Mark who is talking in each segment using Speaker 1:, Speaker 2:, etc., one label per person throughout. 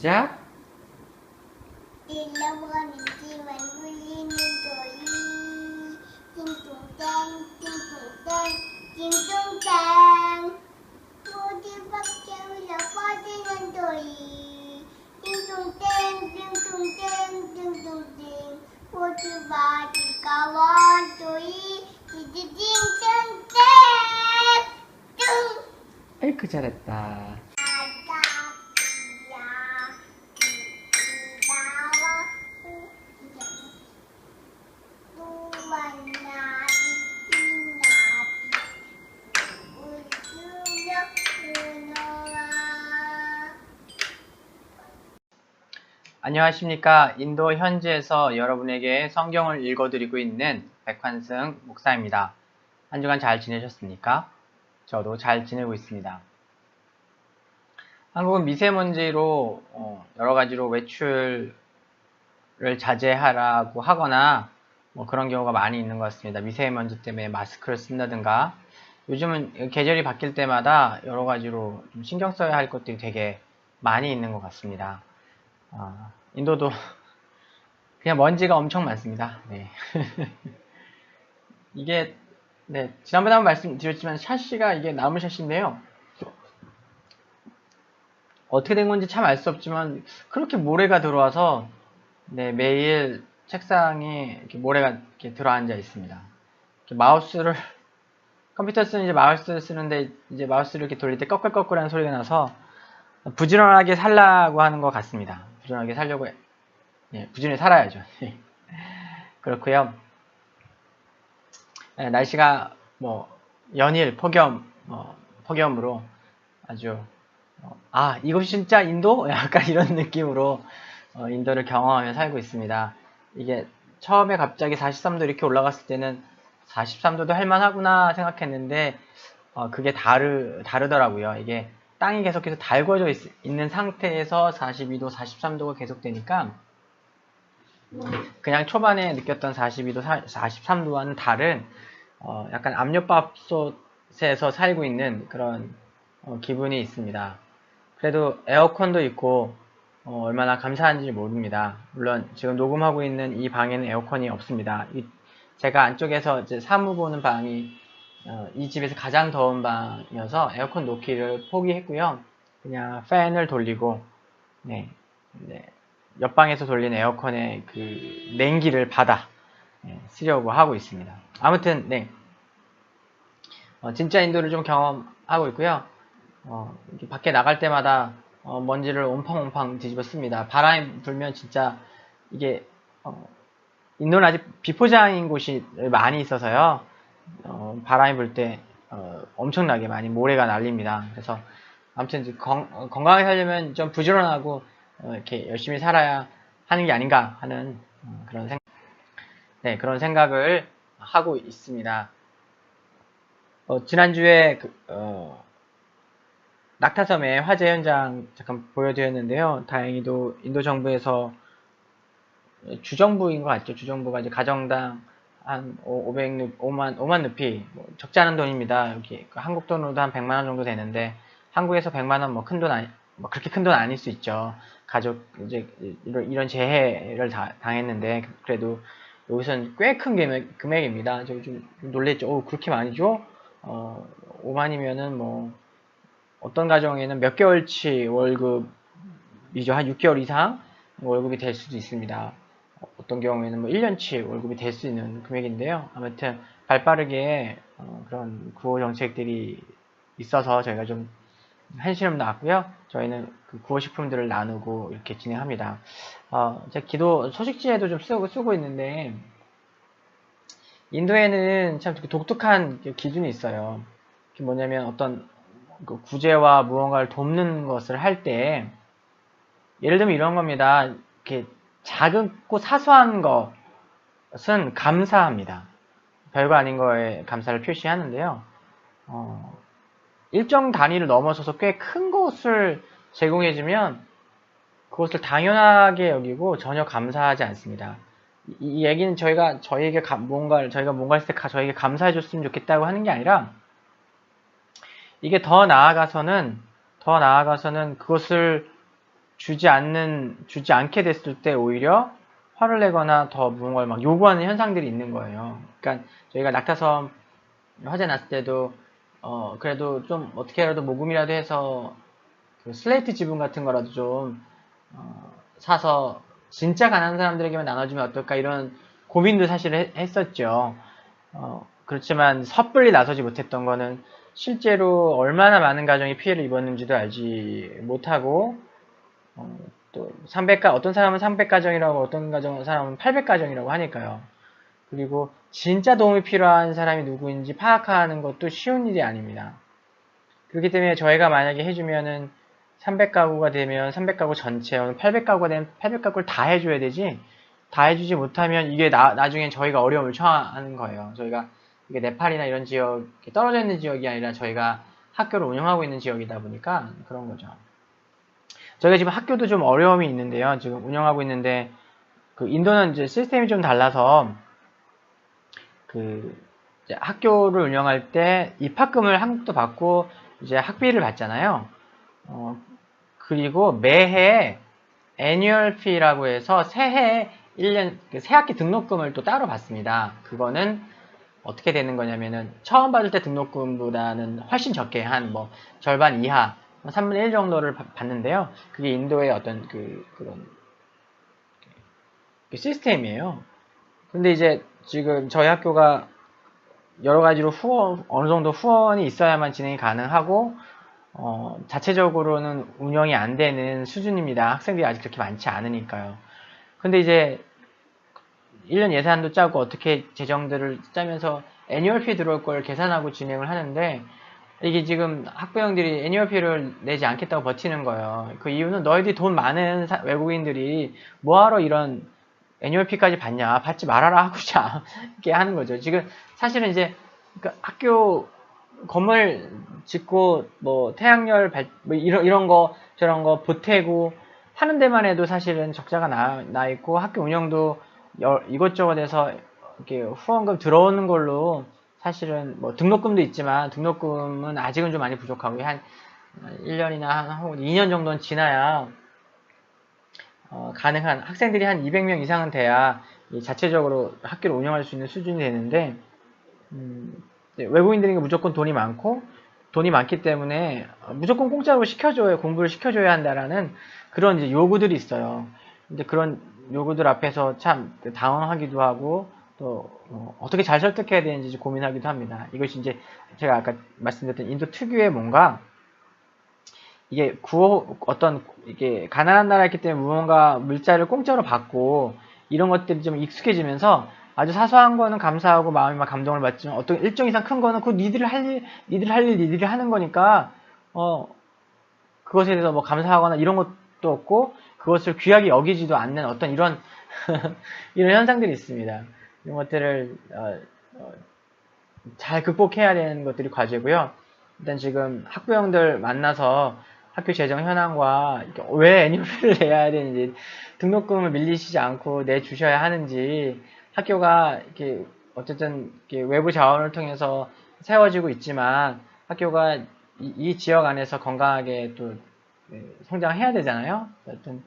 Speaker 1: 시작.
Speaker 2: 잃어버린 집만 울리는 소리 띵동댕 띵동댕 띵동댕 모두밖에 울려 퍼지는 소리 띵동댕 띵동댕 띵동댕 모두밖에 원 소리 띵띵띵띵 띵
Speaker 1: 아이쿠 잘했다. 안녕하십니까. 인도 현지에서 여러분에게 성경을 읽어드리고 있는 백환승 목사입니다. 한 주간 잘 지내셨습니까? 저도 잘 지내고 있습니다. 한국은 미세먼지로 여러 가지로 외출을 자제하라고 하거나 뭐 그런 경우가 많이 있는 것 같습니다. 미세먼지 때문에 마스크를 쓴다든가 요즘은 계절이 바뀔 때마다 여러 가지로 좀 신경 써야 할 것들이 되게 많이 있는 것 같습니다. 인도도 그냥 먼지가 엄청 많습니다. 네. 이게 네, 지난번에 한번 말씀드렸지만 샤시가 이게 나무 샤시인데요. 어떻게 된 건지 참 알 수 없지만 그렇게 모래가 들어와서 네, 매일 책상에 이렇게 모래가 이렇게 들어앉아 있습니다. 이렇게 마우스를 컴퓨터 쓰는 이제 마우스를 쓰는데 이제 마우스를 이렇게 돌릴 때 꺼끌꺼끌하는 소리가 나서 부지런하게 살라고 하는 것 같습니다. 부지런하게 살려고 부지런히 살아야죠. 그렇고요. 날씨가 뭐 연일 폭염으로 아주 이것이 진짜 인도? 약간 이런 느낌으로 인도를 경험하며 살고 있습니다. 이게 처음에 갑자기 43도 이렇게 올라갔을 때는 43도도 할만하구나 생각했는데 그게 다르더라고요. 이게 땅이 계속해서 달궈져 있는 상태에서 42도, 43도가 계속되니까 그냥 초반에 느꼈던 42도, 43도와는 다른 약간 압력밥솥에서 살고 있는 그런 기분이 있습니다. 그래도 에어컨도 있고 얼마나 감사한지 모릅니다. 물론 지금 녹음하고 있는 이 방에는 에어컨이 없습니다. 제가 안쪽에서 이제 사무 보는 방이 이 집에서 가장 더운 방이어서 에어컨 놓기를 포기했고요. 그냥 팬을 돌리고 옆방에서 돌리는 에어컨의 그 냉기를 받아 쓰려고 하고 있습니다. 아무튼 진짜 인도를 좀 경험하고 있고요. 이렇게 밖에 나갈 때마다 먼지를 옴팡옴팡 뒤집어 씁니다. 바람이 불면 진짜 이게 인도는 아직 비포장인 곳이 많이 있어서요. 바람이 불 때 엄청나게 많이 모래가 날립니다. 그래서 아무튼 이제 건강하게 살려면 좀 부지런하고 이렇게 열심히 살아야 하는 게 아닌가 하는 그런 생각을 하고 있습니다. 지난주에 낙타섬의 화재 현장 잠깐 보여드렸는데요. 다행히도 인도 정부에서 주정부인 것 같죠. 주정부가 이제 가정당 한 5만 루피, 적지 않은 돈입니다. 이렇게 한국 돈으로도 한 100만 원 정도 되는데 한국에서 100만 원 큰 돈 그렇게 큰 돈 아닐 수 있죠. 가족 이제 이런 재해를 당했는데 그래도 여기서는 꽤 큰 금액입니다. 저 좀 놀랬죠. 그렇게 많이 줘? 5만이면은 뭐 어떤 가정에는 몇 개월치 월급이죠. 한 6개월 이상 월급이 될 수도 있습니다. 어떤 경우에는 뭐 1년치 월급이 될 수 있는 금액인데요. 아무튼 발빠르게 그런 구호 정책들이 있어서 저희가 좀 한시름 나왔고요. 저희는 그 구호식품들을 나누고 이렇게 진행합니다. 제가 기도 소식지에도 좀 쓰고 있는데 인도에는 참 독특한 기준이 있어요. 그게 뭐냐면 어떤 구제와 무언가를 돕는 것을 할 때 예를 들면 이런 겁니다. 이렇게 작고 사소한 것은 감사합니다. 별거 아닌 거에 감사를 표시하는데요. 일정 단위를 넘어서서 꽤 큰 것을 제공해주면 그것을 당연하게 여기고 전혀 감사하지 않습니다. 이 얘기는 저희가 뭔가를 했을 때 저에게 감사해줬으면 좋겠다고 하는 게 아니라 이게 더 나아가서는 그것을 주지 않게 됐을 때 오히려 화를 내거나 더 무언가를 막 요구하는 현상들이 있는 거예요. 그러니까 저희가 낙타섬 화재 났을 때도 그래도 좀 어떻게라도 모금이라도 해서 그 슬레이트 지분 같은 거라도 좀 사서 진짜 가난한 사람들에게만 나눠주면 어떨까 이런 고민도 사실 했었죠. 그렇지만 섣불리 나서지 못했던 거는 실제로 얼마나 많은 가정이 피해를 입었는지도 알지 못하고 또 어떤 사람은 300가정이라고 어떤 사람은 800가정이라고 하니까요. 그리고 진짜 도움이 필요한 사람이 누구인지 파악하는 것도 쉬운 일이 아닙니다. 그렇기 때문에 저희가 만약에 해주면은 300가구가 되면 300가구 전체, 800가구가 되면 800가구를 다 해줘야 되지, 다 해주지 못하면 이게 나중엔 저희가 어려움을 처하는 거예요. 저희가 이게 네팔이나 이런 지역, 떨어져 있는 지역이 아니라 저희가 학교를 운영하고 있는 지역이다 보니까 그런 거죠. 저희가 지금 학교도 좀 어려움이 있는데요. 지금 운영하고 있는데, 그 인도는 이제 시스템이 좀 달라서, 이제 학교를 운영할 때 입학금을 한국도 받고, 이제 학비를 받잖아요. 그리고 매해 애뉴얼 피라고 해서 새해 1년, 새 학기 등록금을 또 따로 받습니다. 그거는 어떻게 되는 거냐면은, 처음 받을 때 등록금보다는 훨씬 적게 한 절반 이하, 3분의 1 정도를 받는데요. 그게 인도의 어떤 그런 시스템이에요. 근데 이제 지금 저희 학교가 여러 가지로 어느 정도 후원이 있어야만 진행이 가능하고, 자체적으로는 운영이 안 되는 수준입니다. 학생들이 아직 그렇게 많지 않으니까요. 근데 이제 1년 예산도 짜고 어떻게 재정들을 짜면서 애니얼피 들어올 걸 계산하고 진행을 하는데, 이게 지금 학부형들이 애니얼피를 내지 않겠다고 버티는 거예요. 그 이유는 너희들이 돈 많은 외국인들이 뭐하러 이런 애니얼피까지 받냐, 받지 말아라 하고자 이렇게 하는 거죠. 지금 사실은 이제 그 학교 건물 짓고 태양열 이런 거 저런 거 보태고 하는 데만 해도 사실은 적자가 나 있고, 학교 운영도 이것저것 해서 이렇게 후원금 들어오는 걸로 사실은 등록금도 있지만 등록금은 아직은 좀 많이 부족하고, 한 1년이나 한 2년 정도는 지나야 가능한, 학생들이 한 200명 이상은 돼야 자체적으로 학교를 운영할 수 있는 수준이 되는데, 외국인들이 무조건 돈이 많고, 돈이 많기 때문에 무조건 공짜로 공부를 시켜줘야 한다라는 그런 이제 요구들이 있어요. 근데 그런 요구들 앞에서 참 당황하기도 하고, 또 어떻게 잘 설득해야 되는지 고민하기도 합니다. 이것이 이제 제가 아까 말씀드렸던 인도 특유의 뭔가, 이게 이게 가난한 나라였기 때문에 무언가 물자를 공짜로 받고 이런 것들이 좀 익숙해지면서 아주 사소한 거는 감사하고 마음이 막 감동을 받지만, 어떤 일정 이상 큰 거는 그 니들이 하는 거니까 그것에 대해서 감사하거나 이런 것도 없고, 그것을 귀하게 여기지도 않는 어떤 이런 이런 현상들이 있습니다. 이런 것들을 잘 극복해야 되는 것들이 과제고요. 일단 지금 학부형들 만나서 학교 재정 현황과 왜 애니얼피를 내야 되는지, 등록금을 밀리시지 않고 내주셔야 하는지, 학교가 이렇게 어쨌든 이렇게 외부 자원을 통해서 세워지고 있지만 학교가 이 지역 안에서 건강하게 또 성장해야 되잖아요. 어떤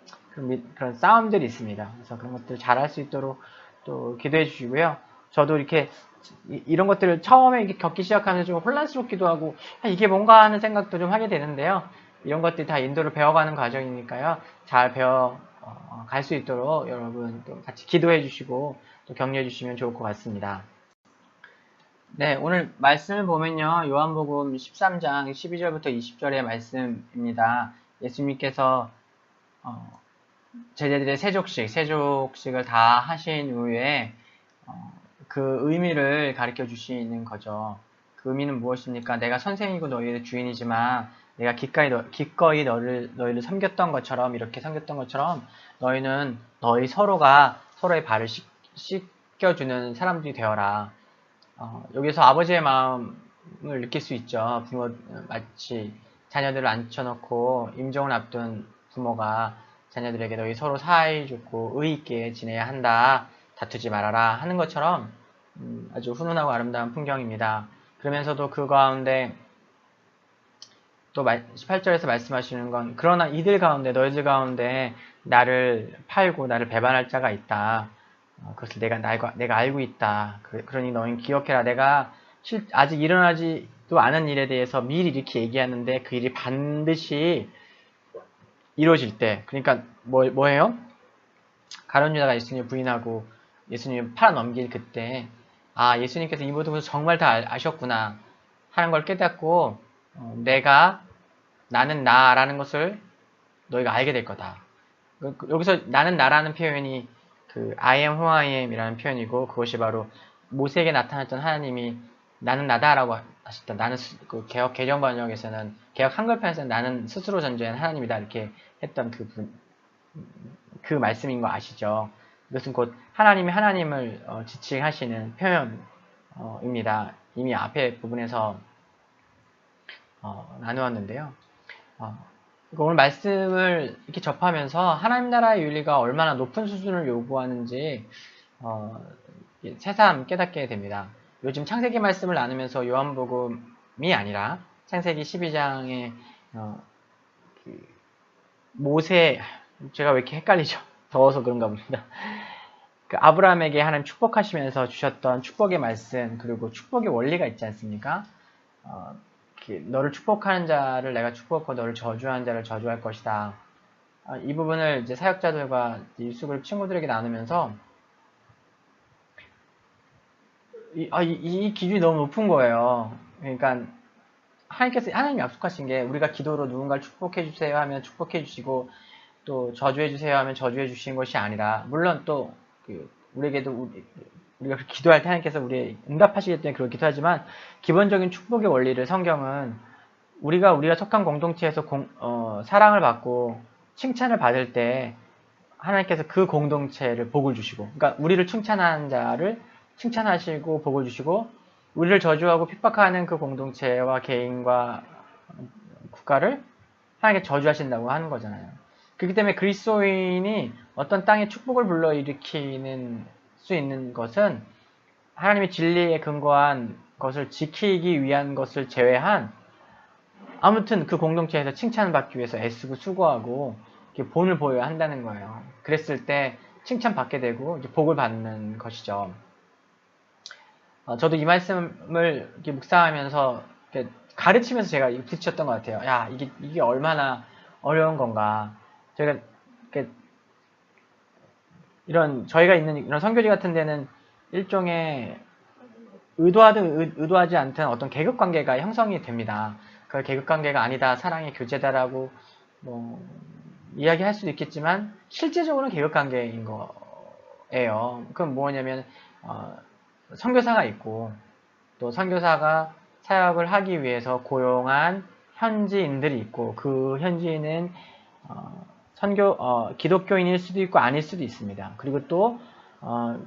Speaker 1: 그런 싸움들이 있습니다. 그래서 그런 것들 잘할 수 있도록 또 기도해 주시고요. 저도 이렇게 이런 것들을 처음에 겪기 시작하면서 좀 혼란스럽기도 하고, 이게 뭔가 하는 생각도 좀 하게 되는데요. 이런 것들이 다 인도를 배워가는 과정이니까요. 잘 갈 수 있도록 여러분 또 같이 기도해 주시고 또 격려해 주시면 좋을 것 같습니다. 네, 오늘 말씀을 보면요. 요한복음 13장 12절부터 20절의 말씀입니다. 예수님께서 제자들의 세족식을 다 하신 후에 그 의미를 가르쳐 주시는 거죠. 그 의미는 무엇입니까? 내가 선생이고 너희의 주인이지만 내가 기꺼이 너희를 섬겼던 것처럼, 이렇게 섬겼던 것처럼 너희는 너희 서로가 서로의 발을 씻겨주는 사람들이 되어라. 여기서 아버지의 마음을 느낄 수 있죠. 마치 자녀들을 앉혀놓고 임종을 앞둔 부모가 자녀들에게 너희 서로 사이좋고 의있게 지내야 한다, 다투지 말아라 하는 것처럼 아주 훈훈하고 아름다운 풍경입니다. 그러면서도 그 가운데 또 18절에서 말씀하시는 건 그러나 이들 가운데 너희들 가운데 나를 팔고 나를 배반할 자가 있다. 그것을 내가 알고 있다. 그러니 너희는 기억해라. 내가 아직 일어나지도 않은 일에 대해서 미리 이렇게 얘기하는데 그 일이 반드시 이루어질 때, 그러니까 뭐예요? 가룟 유다가 예수님을 부인하고 예수님을 팔아넘길 그때, 아, 예수님께서 이 모든 것을 정말 다 아셨구나 하는 걸 깨닫고 나는 나라는 것을 너희가 알게 될 거다. 여기서 나는 나라는 표현이 그 I am who I am 이라는 표현이고, 그것이 바로 모세에게 나타났던 하나님이 나는 나다라고 하셨다. 나는 그 개혁 개정 번역에서는, 개혁 한글판에서는 나는 스스로 존재한 하나님이다 이렇게 했던 그 말씀인 거 아시죠? 이것은 곧 하나님이 하나님을 지칭하시는 표현입니다. 이미 앞에 부분에서 나누었는데요. 오늘 말씀을 이렇게 접하면서 하나님 나라의 윤리가 얼마나 높은 수준을 요구하는지 새삼 깨닫게 됩니다. 요즘 창세기 말씀을 나누면서 요한복음이 아니라 창세기 12장의 모세, 제가 왜 이렇게 헷갈리죠? 더워서 그런가 봅니다. 그 아브라함에게 하나님 축복하시면서 주셨던 축복의 말씀, 그리고 축복의 원리가 있지 않습니까? 너를 축복하는 자를 내가 축복하고 너를 저주하는 자를 저주할 것이다. 이 부분을 이제 사역자들과 유수그룹 친구들에게 나누면서 이 기준이 너무 높은 거예요. 그러니까 하나님이 약속하신 게 우리가 기도로 누군가를 축복해 주세요 하면 축복해 주시고 또 저주해 주세요 하면 저주해 주시는 것이 아니라, 물론 또 우리에게도 우리가 기도할 때 하나님께서 우리 응답하시기 때문에 그렇게 기도하지만, 기본적인 축복의 원리를 성경은 우리가 속한 공동체에서 사랑을 받고 칭찬을 받을 때 하나님께서 그 공동체를 복을 주시고, 그러니까 우리를 칭찬하는 자를 칭찬하시고 복을 주시고, 우리를 저주하고 핍박하는 그 공동체와 개인과 국가를 하나님께 저주하신다고 하는 거잖아요. 그렇기 때문에 그리스도인이 어떤 땅에 축복을 불러일으키는 수 있는 것은 하나님의 진리에 근거한 것을 지키기 위한 것을 제외한, 아무튼 그 공동체에서 칭찬을 받기 위해서 애쓰고 수고하고 본을 보여야 한다는 거예요. 그랬을 때 칭찬받게 되고 이제 복을 받는 것이죠. 저도 이 말씀을 이렇게 묵상하면서 이렇게 가르치면서 제가 부딪혔던 것 같아요. 야, 이게 얼마나 어려운 건가. 저희가 저희가 있는 이런 선교지 같은 데는 일종의 의도하든 의도하지 않든 어떤 계급 관계가 형성이 됩니다. 그 계급 관계가 아니다, 사랑의 교제다라고 이야기할 수도 있겠지만 실제적으로는 계급 관계인 거예요. 그건 뭐냐면 선교사가 있고, 또 선교사가 사역을 하기 위해서 고용한 현지인들이 있고, 그 현지인은 기독교인일 수도 있고 아닐 수도 있습니다. 그리고 또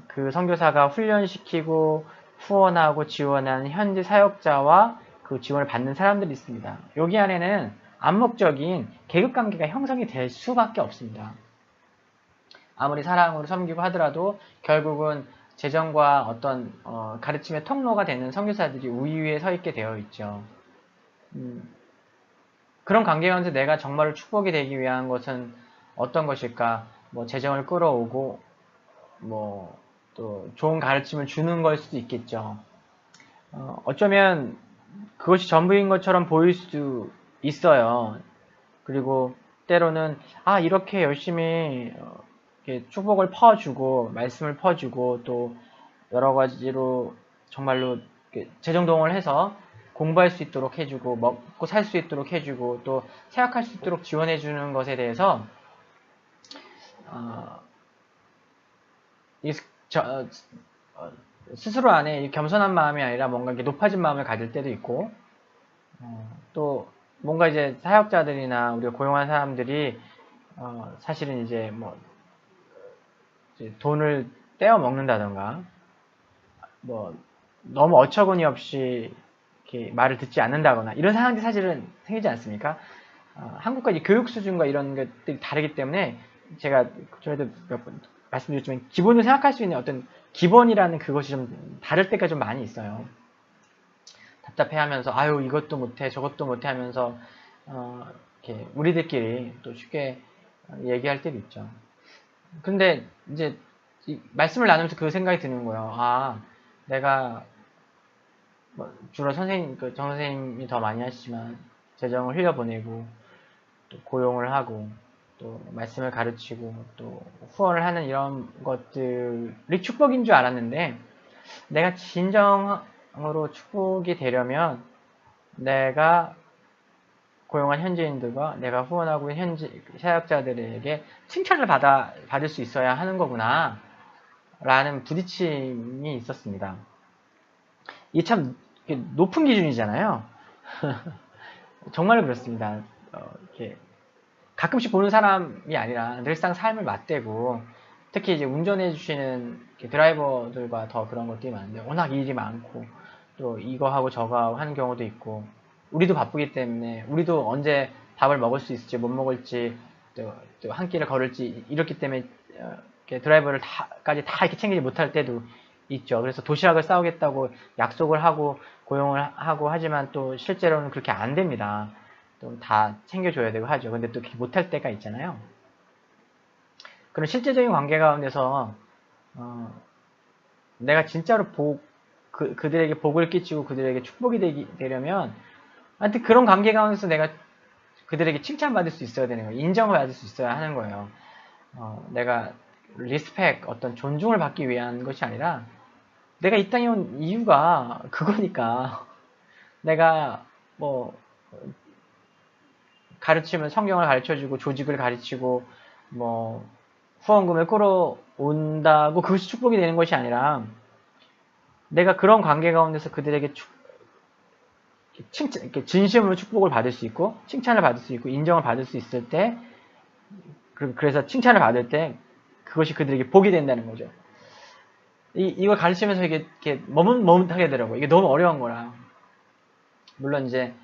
Speaker 1: 그 선교사가 훈련시키고 후원하고 지원하는 현지 사역자와 그 지원을 받는 사람들이 있습니다. 여기 안에는 암묵적인 계급관계가 형성이 될 수밖에 없습니다. 아무리 사랑으로 섬기고 하더라도 결국은 재정과 어떤 가르침의 통로가 되는 선교사들이 우위에 서 있게 되어 있죠. 그런 관계 가운데 내가 정말로 축복이 되기 위한 것은 어떤 것일까? 재정을 끌어오고 또 좋은 가르침을 주는 걸 수도 있겠죠. 어쩌면 그것이 전부인 것처럼 보일 수도 있어요. 그리고 때로는 이렇게 열심히 축복을 퍼주고 말씀을 퍼주고 또 여러 가지로 정말로 재정동원을 해서 공부할 수 있도록 해주고 먹고 살 수 있도록 해주고 또 생각할 수 있도록 지원해주는 것에 대해서 스스로 안에 겸손한 마음이 아니라 뭔가 이렇게 높아진 마음을 가질 때도 있고, 또 뭔가 이제 사역자들이나 우리가 고용한 사람들이 사실은 이제 돈을 떼어 먹는다던가 너무 어처구니 없이 이렇게 말을 듣지 않는다거나 이런 상황들이 사실은 생기지 않습니까? 한국과 이제 교육 수준과 이런 것들이 다르기 때문에 제가 전에도 몇 번 말씀드렸지만 기본을 생각할 수 있는 어떤 기본이라는 그것이 좀 다를 때가 좀 많이 있어요. 답답해하면서 이것도 못해 저것도 못해 하면서 이렇게 우리들끼리 또 쉽게 얘기할 때도 있죠. 근데 이제 말씀을 나누면서 그 생각이 드는 거예요. 아, 내가 뭐 주로 선생님, 정 선생님이 더 많이 하시지만 재정을 흘려보내고 또 고용을 하고 또 말씀을 가르치고 또 후원을 하는 이런 것들이 축복인 줄 알았는데 내가 진정으로 축복이 되려면 내가 고용한 현지인들과 내가 후원하고 있는 현지 사역자들에게 칭찬을 받을 수 있어야 하는 거구나 라는 부딪힘이 있었습니다. 이게 참 높은 기준이잖아요. 정말 그렇습니다. 이렇게 가끔씩 보는 사람이 아니라 늘상 삶을 맞대고 특히 이제 운전해 주시는 드라이버들과 더 그런 것들이 많은데 워낙 일이 많고 또 이거 하고 저거 하고 하는 경우도 있고 우리도 바쁘기 때문에 우리도 언제 밥을 먹을 수 있을지 못 먹을지 또 한 끼를 걸을지 이렇기 때문에 드라이버를 까지 다 이렇게 챙기지 못할 때도 있죠. 그래서 도시락을 싸우겠다고 약속을 하고 고용을 하고 하지만 또 실제로는 그렇게 안 됩니다. 또 다 챙겨줘야 되고 하죠. 근데 또 그렇게 못할 때가 있잖아요. 그런 실제적인 관계 가운데서 내가 진짜로 그들에게 복을 끼치고 그들에게 축복이 되려면 하여튼 그런 관계 가운데서 내가 그들에게 칭찬받을 수 있어야 되는 거예요. 인정을 받을 수 있어야 하는 거예요. 내가 리스펙, 어떤 존중을 받기 위한 것이 아니라 내가 이 땅에 온 이유가 그거니까 내가 뭐 가르치면 성경을 가르쳐주고 조직을 가르치고 뭐 후원금을 끌어온다고 그것이 축복이 되는 것이 아니라 내가 그런 관계 가운데서 그들에게 진심으로 축복을 받을 수 있고 칭찬을 받을 수 있고 인정을 받을 수 있을 때 그래서 칭찬을 받을 때 그것이 그들에게 복이 된다는 거죠. 이걸 가르치면서 이게 머뭇머뭇하게 되더라고요. 이게 너무 어려운 거라. 물론 이제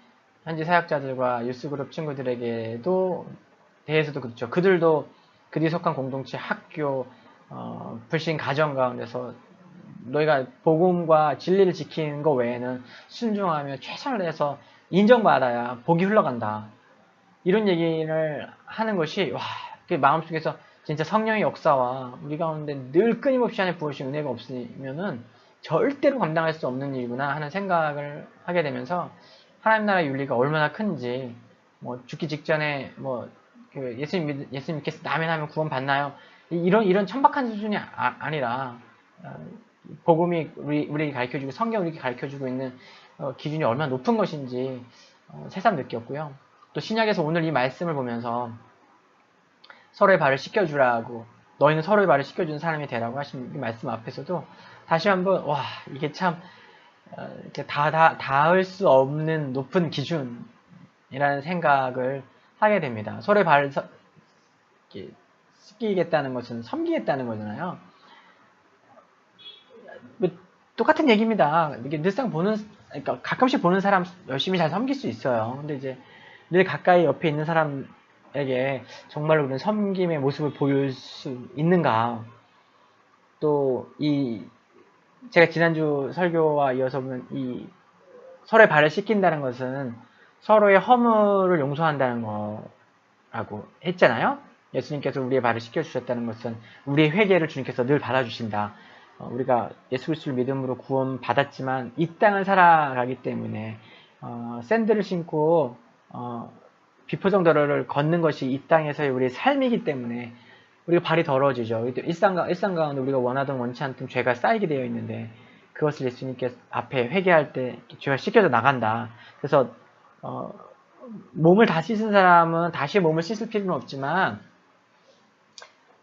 Speaker 1: 현지 사역자들과 유스그룹 친구들에게도 대해서도 그렇죠. 그들도 그들이 속한 공동체, 학교, 불신 가정 가운데서 너희가 복음과 진리를 지키는 것 외에는 순종하며 최선을 다해서 인정받아야 복이 흘러간다. 이런 얘기를 하는 것이 와, 그 마음속에서 진짜 성령의 역사와 우리 가운데 늘 끊임없이 안에 부으신 은혜가 없으면은 절대로 감당할 수 없는 일이구나 하는 생각을 하게 되면서 하나님 나라의 윤리가 얼마나 큰지 뭐 죽기 직전에 뭐 예수님 믿겠어 나면 하면 구원 받나요? 이런 천박한 수준이 아니라 복음이 우리에게 가르쳐주고 성경이 우리에게 가르쳐주고 있는 기준이 얼마나 높은 것인지 새삼 느꼈고요. 또 신약에서 오늘 이 말씀을 보면서 서로의 발을 씻겨주라고 너희는 서로의 발을 씻겨주는 사람이 되라고 하신 이 말씀 앞에서도 다시 한번 와 이게 참 이렇게 닿을 수 없는 높은 기준이라는 생각을 하게 됩니다. 서로의 발을 씻기겠다는 것은 섬기겠다는 거잖아요. 뭐, 똑같은 얘기입니다. 이게 늘상 그러니까 가끔씩 보는 사람 열심히 잘 섬길 수 있어요. 근데 이제 늘 가까이 옆에 있는 사람에게 정말로 우리는 섬김의 모습을 보일 수 있는가? 또 제가 지난주 설교와 이어서 보면 서로의 발을 씻긴다는 것은 서로의 허물을 용서한다는 거라고 했잖아요. 예수님께서 우리의 발을 씻겨주셨다는 것은 우리의 회개를 주님께서 늘 받아주신다. 우리가 예수 그리스도를 믿음으로 구원 받았지만 이 땅을 살아가기 때문에 샌들을 신고 비포정도를 걷는 것이 이 땅에서의 우리의 삶이기 때문에 우리가 발이 더러워지죠. 일상 가운데 우리가 원하든 원치 않든 죄가 쌓이게 되어 있는데 그것을 예수님께 앞에 회개할 때 죄가 씻겨져 나간다. 그래서 몸을 다 씻은 사람은 다시 몸을 씻을 필요는 없지만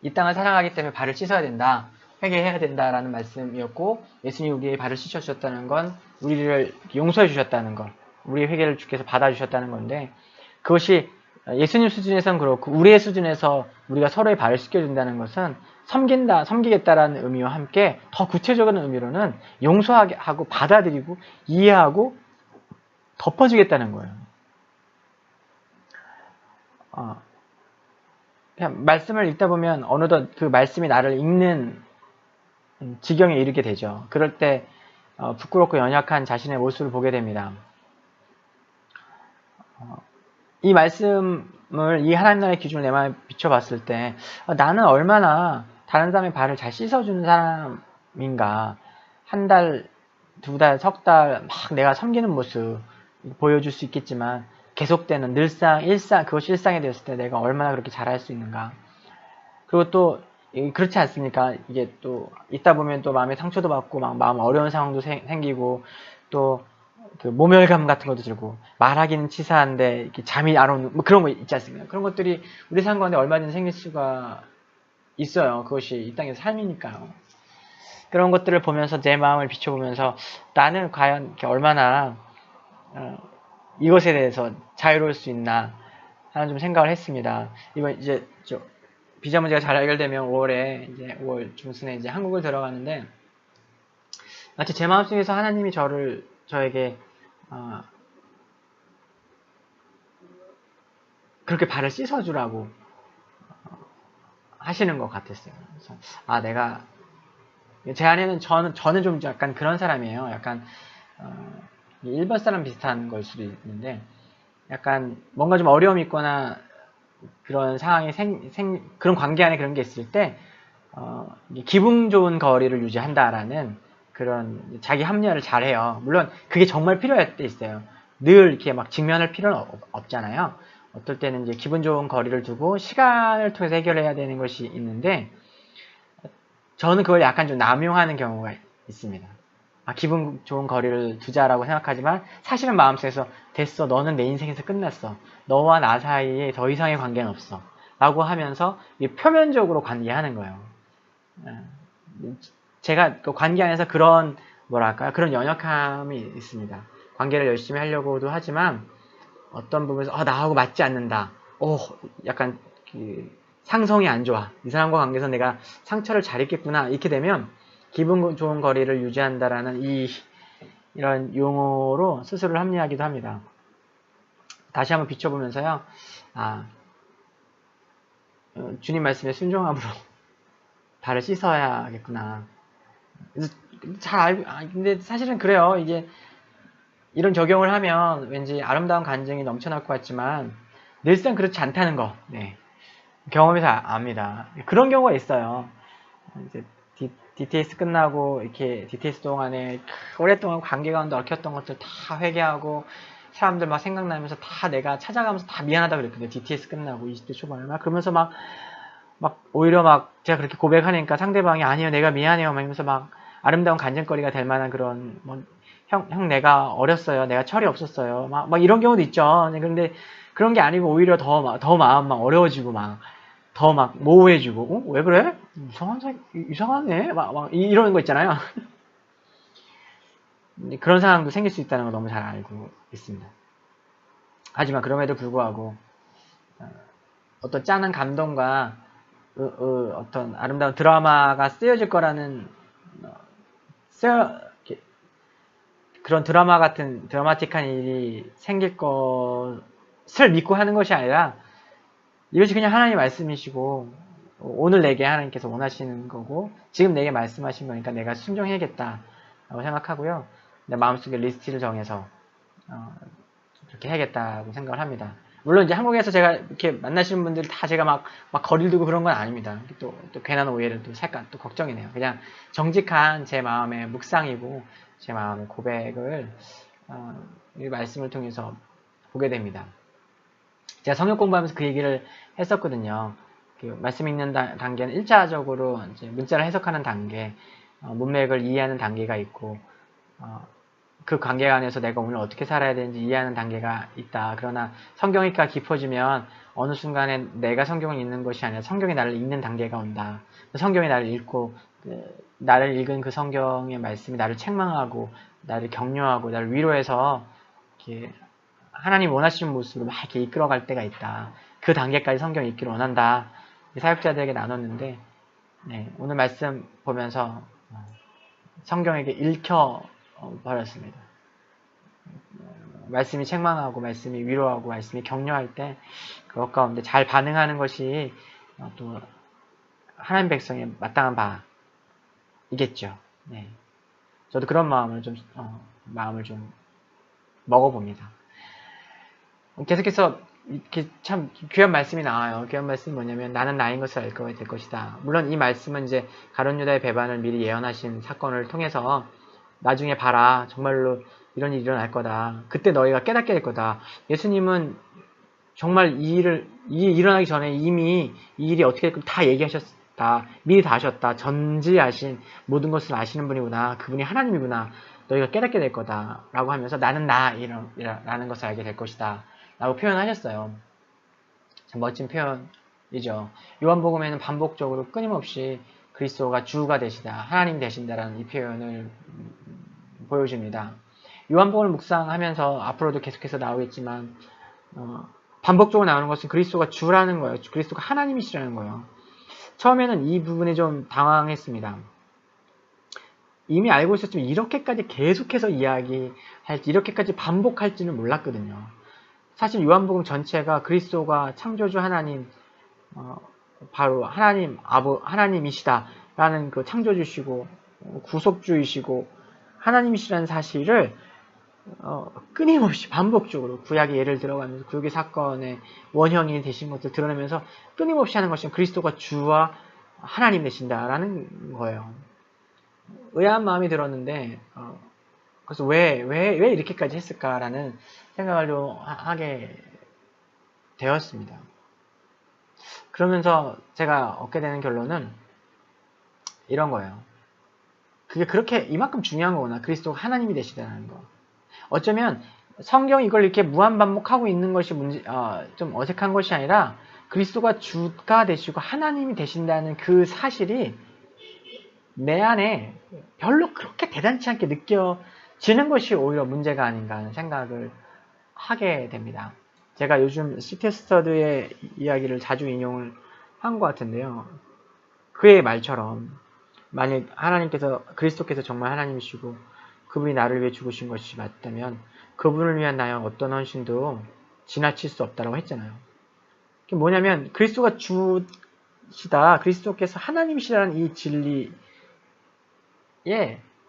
Speaker 1: 이 땅을 살아가기 때문에 발을 씻어야 된다. 회개해야 된다라는 말씀이었고 예수님이 우리의 발을 씻어주셨다는 건 우리를 용서해 주셨다는 것, 우리의 회개를 주께서 받아주셨다는 건데 그것이 예수님 수준에서는 그렇고 우리의 수준에서 우리가 서로의 발을 씻겨준다는 것은 섬기겠다라는 의미와 함께 더 구체적인 의미로는 용서하게 하고 받아들이고 이해하고 덮어주겠다는 거예요. 그냥 말씀을 읽다 보면 어느덧 그 말씀이 나를 읽는 지경에 이르게 되죠. 그럴 때 부끄럽고 연약한 자신의 모습을 보게 됩니다. 이 말씀을 이 하나님 나라의 기준을 내 마음에 비춰봤을 때 나는 얼마나 다른 사람의 발을 잘 씻어주는 사람인가. 한 달, 두 달, 석 달 막 내가 섬기는 모습 보여줄 수 있겠지만 계속되는 늘상, 일상, 그것이 일상이 되었을 때 내가 얼마나 그렇게 잘할 수 있는가. 그리고 또 그렇지 않습니까? 이게 또 있다 보면 또 마음에 상처도 받고 막 마음 어려운 상황도 생기고 또 그 모멸감 같은 것도 들고 말하기는 치사한데 이렇게 잠이 안 오는 뭐 그런 거 있지 않습니까? 그런 것들이 우리 삶 가운데 얼마든지 생길 수가 있어요. 그것이 이 땅의 삶이니까요. 그런 것들을 보면서 내 마음을 비춰보면서 나는 과연 이렇게 얼마나 이것에 대해서 자유로울 수 있나 하는 좀 생각을 했습니다. 이번 이제 비자 문제가 잘 해결되면 5월에 이제 5월 중순에 이제 한국을 들어가는데 마치 제 마음속에서 하나님이 저에게 그렇게 발을 씻어주라고 하시는 것 같았어요. 그래서 내가 제 안에는 저는 좀 약간 그런 사람이에요. 약간 일본 사람 비슷한 걸 수도 있는데 약간 뭔가 좀 어려움이 있거나 그런 상황이 그런 관계 안에 그런 게 있을 때 기분 좋은 거리를 유지한다라는 그런 자기 합리화를 잘해요. 물론 그게 정말 필요할 때 있어요. 늘 이렇게 막 직면할 필요는 없잖아요. 어떨 때는 이제 기분 좋은 거리를 두고 시간을 통해서 해결해야 되는 것이 있는데 저는 그걸 약간 좀 남용하는 경우가 있습니다. 기분 좋은 거리를 두자라고 생각하지만 사실은 마음속에서 됐어, 너는 내 인생에서 끝났어, 너와 나 사이에 더 이상의 관계는 없어 라고 하면서 표면적으로 관계하는 거예요. 제가 그 관계 안에서 그런 그런 연약함이 있습니다. 관계를 열심히 하려고도 하지만 어떤 부분에서 나하고 맞지 않는다, 약간 상성이 안 좋아, 이 사람과 관계에서 내가 상처를 잘 입겠구나, 이렇게 되면 기분 좋은 거리를 유지한다라는 이런 용어로 스스로를 합리화하기도 합니다. 다시 한번 비춰보면서요, 주님 말씀에 순종함으로 발을 씻어야겠구나. 그래서 잘 알고, 근데 사실은 그래요. 이게 이런 적용을 하면 왠지 아름다운 간증이 넘쳐날 것 같지만 늘상 그렇지 않다는 거, 경험에서 압니다. 그런 경우가 있어요. 이제 DTS 끝나고 이렇게 DTS 동안에 오랫동안 관계 가운데 얽혔던 것들 다 회개하고 사람들 막 생각나면서 다 내가 찾아가면서 다 미안하다 그랬거든요. DTS 끝나고 20대 초반에 막 그러면서 막 오히려 막 제가 그렇게 고백하니까 상대방이 아니요 내가 미안해요 막 이러면서 막 아름다운 간증거리가 될 만한 그런 형 내가 어렸어요, 내가 철이 없었어요 막 이런 경우도 있죠. 그런데 그런 게 아니고 오히려 더 마음 막 어려워지고 더 모호해지고 왜 그래? 이상하네 이러는 거 있잖아요. 그런 상황도 생길 수 있다는 걸 너무 잘 알고 있습니다. 하지만 그럼에도 불구하고 어떤 짠한 감동과 어떤 아름다운 드라마가 쓰여질 거라는 그런 드라마 같은 드라마틱한 일이 생길 것을 믿고 하는 것이 아니라 이것이 그냥 하나님의 말씀이시고 오늘 내게 하나님께서 원하시는 거고 지금 내게 말씀하신 거니까 내가 순종해야겠다 라고 생각하고요. 내 마음속에 리스트를 정해서 그렇게 해야겠다고 생각을 합니다. 물론 이제 한국에서 제가 이렇게 만나시는 분들 다 제가 막 거리를 두고 그런 건 아닙니다. 또 괜한 오해를 또 살까 또 걱정이네요. 그냥 정직한 제 마음의 묵상이고 제 마음의 고백을 이 말씀을 통해서 보게 됩니다. 제가 성역 공부하면서 그 얘기를 했었거든요. 그 말씀 읽는 단계는 1차적으로 이제 문자를 해석하는 단계, 문맥을 이해하는 단계가 있고 그 관계 안에서 내가 오늘 어떻게 살아야 되는지 이해하는 단계가 있다. 그러나 성경이가 깊어지면 어느 순간에 내가 성경을 읽는 것이 아니라 성경이 나를 읽는 단계가 온다. 성경이 나를 읽고 나를 읽은 그 성경의 말씀이 나를 책망하고 나를 격려하고 나를 위로해서 이렇게 하나님 원하시는 모습으로 막 이렇게 이끌어갈 때가 있다. 그 단계까지 성경 읽기를 원한다. 사역자들에게 나눴는데 오늘 말씀 보면서 성경에게 읽혀 버렸습니다. 말씀이 책망하고 말씀이 위로하고 말씀이 격려할 때 그것 가운데 잘 반응하는 것이 또 하나님 백성의 마땅한 바이겠죠. 저도 그런 마음을 좀 먹어봅니다. 계속해서 이렇게 참 귀한 말씀이 나와요. 귀한 말씀이 뭐냐면 나는 나인 것을 알 거가 될 것이다. 물론 이 말씀은 이제 가룟 유다의 배반을 미리 예언하신 사건을 통해서 나중에 봐라. 정말로 이런 일이 일어날 거다. 그때 너희가 깨닫게 될 거다. 예수님은 정말 이 일이 일어나기 전에 이미 이 일이 어떻게 될 다 얘기하셨다. 미리 다 하셨다. 전지하신 모든 것을 아시는 분이구나. 그분이 하나님이구나. 너희가 깨닫게 될 거다. 라고 하면서 나는 라는 것을 알게 될 것이다. 라고 표현하셨어요. 참 멋진 표현이죠. 요한복음에는 반복적으로 끊임없이 그리스도가 주가 되시다. 하나님 되신다라는 이 표현을 보여줍니다. 요한복음을 묵상하면서 앞으로도 계속해서 나오겠지만 반복적으로 나오는 것은 그리스도가 주라는 거예요. 그리스도가 하나님이시라는 거예요. 처음에는 이 부분이 좀 당황했습니다. 이미 알고 있었지만 이렇게까지 계속해서 이야기할지 이렇게까지 반복할지는 몰랐거든요. 사실 요한복음 전체가 그리스도가 창조주 하나님 바로 하나님이시다라는 그 창조주시고 구속주이시고 하나님이시라는 사실을 끊임없이 반복적으로 구약의 예를 들어가면서 구약의 사건의 원형이 되신 것을 드러내면서 끊임없이 하는 것이 그리스도가 주와 하나님 되신다라는 거예요. 의아한 마음이 들었는데 그래서 왜 이렇게까지 했을까라는 생각을 좀 하게 되었습니다. 그러면서 제가 얻게 되는 결론은 이런 거예요. 그게 그렇게 이만큼 중요한 거구나. 그리스도가 하나님이 되시다는 거. 어쩌면 성경이 이걸 이렇게 무한반복하고 있는 것이 좀 어색한 것이 아니라 그리스도가 주가 되시고 하나님이 되신다는 그 사실이 내 안에 별로 그렇게 대단치 않게 느껴지는 것이 오히려 문제가 아닌가 하는 생각을 하게 됩니다. 제가 요즘 C.T. 스터드의 이야기를 자주 인용을 한 것 같은데요. 그의 말처럼 만약 그리스도께서 정말 하나님이시고 그분이 나를 위해 죽으신 것이 맞다면 그분을 위한 나의 어떤 헌신도 지나칠 수 없다고 했잖아요. 그게 뭐냐면 그리스도가 주시다, 그리스도께서 하나님이시라는 이 진리에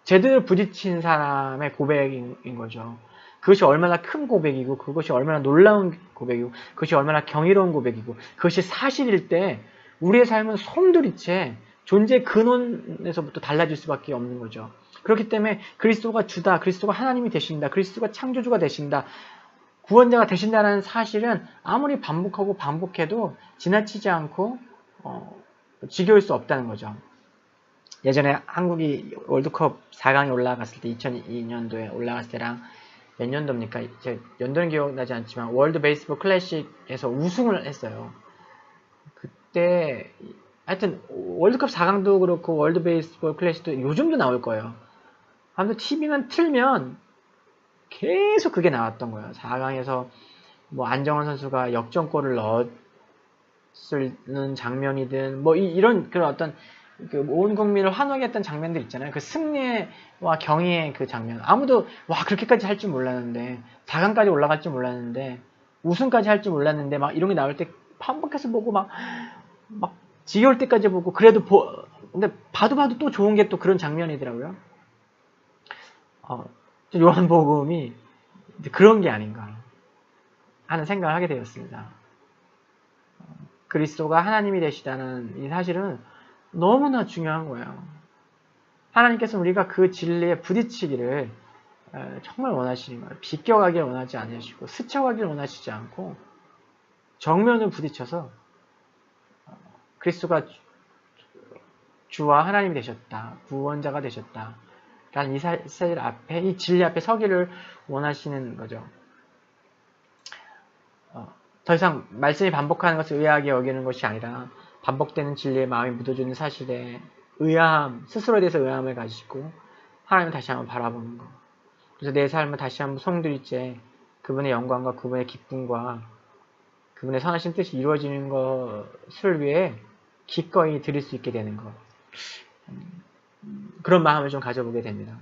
Speaker 1: 제대로 부딪힌 사람의 고백인 거죠. 그것이 얼마나 큰 고백이고 그것이 얼마나 놀라운 고백이고 그것이 얼마나 경이로운 고백이고 그것이 사실일 때 우리의 삶은 송두리째 존재의 근원에서부터 달라질 수밖에 없는 거죠. 그렇기 때문에 그리스도가 주다, 그리스도가 하나님이 되신다, 그리스도가 창조주가 되신다, 구원자가 되신다는 사실은 아무리 반복하고 반복해도 지나치지 않고 지겨울 수 없다는 거죠. 예전에 한국이 월드컵 4강에 올라갔을 때 2002년도에 올라갔을 때랑 몇 년도입니까? 제 연도는 기억나지 않지만 월드 베이스볼 클래식에서 우승을 했어요. 그때 하여튼 월드컵 4강도 그렇고 월드 베이스볼 클래식도 요즘도 나올 거예요. 아무튼 TV만 틀면 계속 그게 나왔던 거예요. 4강에서 뭐 안정환 선수가 역전골을 넣었는 장면이든 뭐 이런 그런 어떤 온 국민을 환호하게 했던 장면들 있잖아요. 그 승리와 경의의 그 장면. 아무도 와 그렇게까지 할 줄 몰랐는데 4강까지 올라갈 줄 몰랐는데 우승까지 할 줄 몰랐는데 막 이런 게 나올 때 반복해서 보고 막 지겨울 때까지 보고 그래도 근데 봐도 또 좋은 게 또 그런 장면이더라고요. 요한복음이 그런 게 아닌가 하는 생각을 하게 되었습니다. 그리스도가 하나님이 되시다는 이 사실은 너무나 중요한 거예요. 하나님께서는 우리가 그 진리에 부딪히기를 정말 원하시는 거예요. 비껴가길 원하지 않으시고 스쳐가길 원하시지 않고 정면을 부딪혀서 그리스도가 주와 하나님이 되셨다. 구원자가 되셨다. 라는 이 사실 앞에, 이 진리 앞에 서기를 원하시는 거죠. 더 이상 말씀이 반복하는 것을 의아하게 여기는 것이 아니라 반복되는 진리의 마음이 묻어주는 사실에 스스로에 대해서 의아함을 가지고 하나님을 다시 한번 바라보는 것. 그래서 내 삶을 다시 한번 송두리째 그분의 영광과 그분의 기쁨과 그분의 선하신 뜻이 이루어지는 것을 위해 기꺼이 드릴 수 있게 되는 것. 그런 마음을 좀 가져보게 됩니다.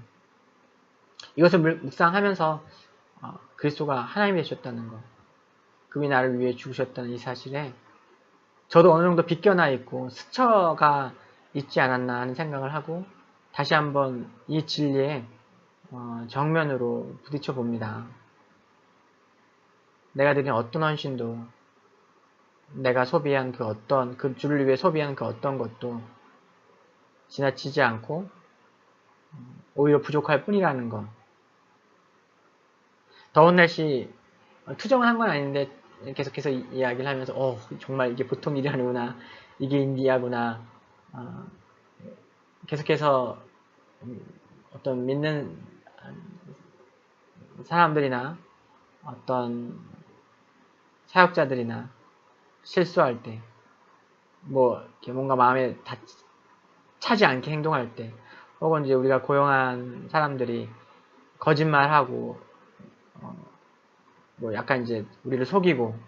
Speaker 1: 이것을 묵상하면서 그리스도가 하나님이 되셨다는 것, 그분이 나를 위해 죽으셨다는 이 사실에 저도 어느 정도 비껴나 있고 스쳐가 있지 않았나 하는 생각을 하고 다시 한번 이 진리에 정면으로 부딪혀 봅니다. 내가 드린 어떤 헌신도, 내가 소비한 그 주를 위해 소비한 그 어떤 것도 지나치지 않고 오히려 부족할 뿐이라는 것. 더운 날씨, 투정을 한 건 아닌데 계속해서 이야기를 하면서 정말 이게 보통 일이 아니구나, 이게 인디아구나, 계속해서 어떤 믿는 사람들이나 어떤 사역자들이나 실수할 때, 뭐 이렇게 뭔가 마음에 차지 않게 행동할 때, 혹은 이제 우리가 고용한 사람들이 거짓말하고 뭐 약간 이제 우리를 속이고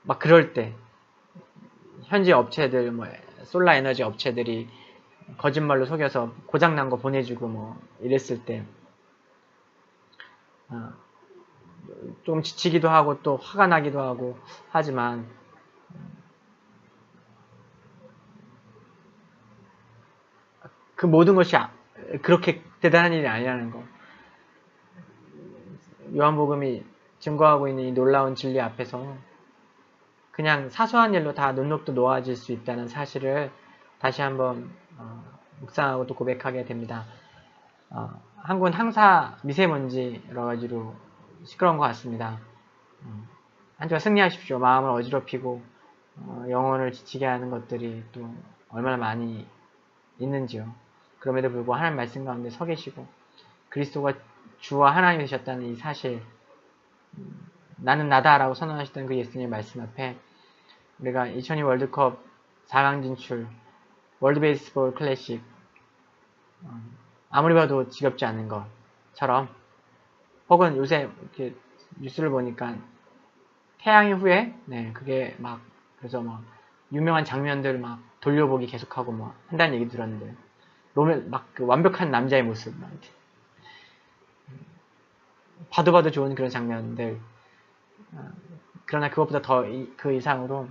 Speaker 1: 막 그럴 때, 현지 업체들, 뭐 솔라 에너지 업체들이 거짓말로 속여서 고장난 거 보내주고 뭐 이랬을 때 좀 지치기도 하고 또 화가 나기도 하고 하지만, 그 모든 것이 그렇게 대단한 일이 아니라는 거. 요한복음이 증거하고 있는 이 놀라운 진리 앞에서 그냥 사소한 일로 다 눈높도 놓아질 수 있다는 사실을 다시 한번 묵상하고 또 고백하게 됩니다. 한국은 항상 미세먼지 여러 가지로 시끄러운 것 같습니다. 한 주간 승리하십시오. 마음을 어지럽히고 영혼을 지치게 하는 것들이 또 얼마나 많이 있는지요. 그럼에도 불구하고 하나님 말씀 가운데 서 계시고 그리스도가 주와 하나님이 되셨다는 이 사실, 나는 나다라고 선언하셨던 그 예수님의 말씀 앞에 우리가 2002 월드컵 4강 진출, 월드 베이스볼 클래식, 아무리 봐도 지겹지 않은 것처럼, 혹은 요새 이렇게 뉴스를 보니까 태양의 후예, 그게 막 그래서 막 유명한 장면들 막 돌려보기 계속하고 뭐 한다는 얘기 들었는데, 막 그 완벽한 남자의 모습, 막 봐도 좋은 그런 장면들. 그러나 그것보다 더 그 이상으로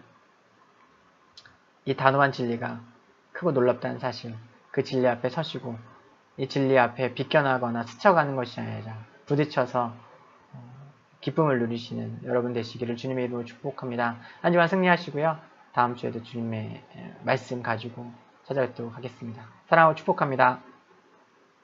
Speaker 1: 이 단호한 진리가 크고 놀랍다는 사실, 그 진리 앞에 서시고 이 진리 앞에 비껴나거나 스쳐가는 것이 아니라 부딪혀서 기쁨을 누리시는 여러분 되시기를 주님의 이름으로 축복합니다. 한 주간 승리하시고요. 다음 주에도 주님의 말씀 가지고 찾아뵙도록 하겠습니다. 사랑하고 축복합니다.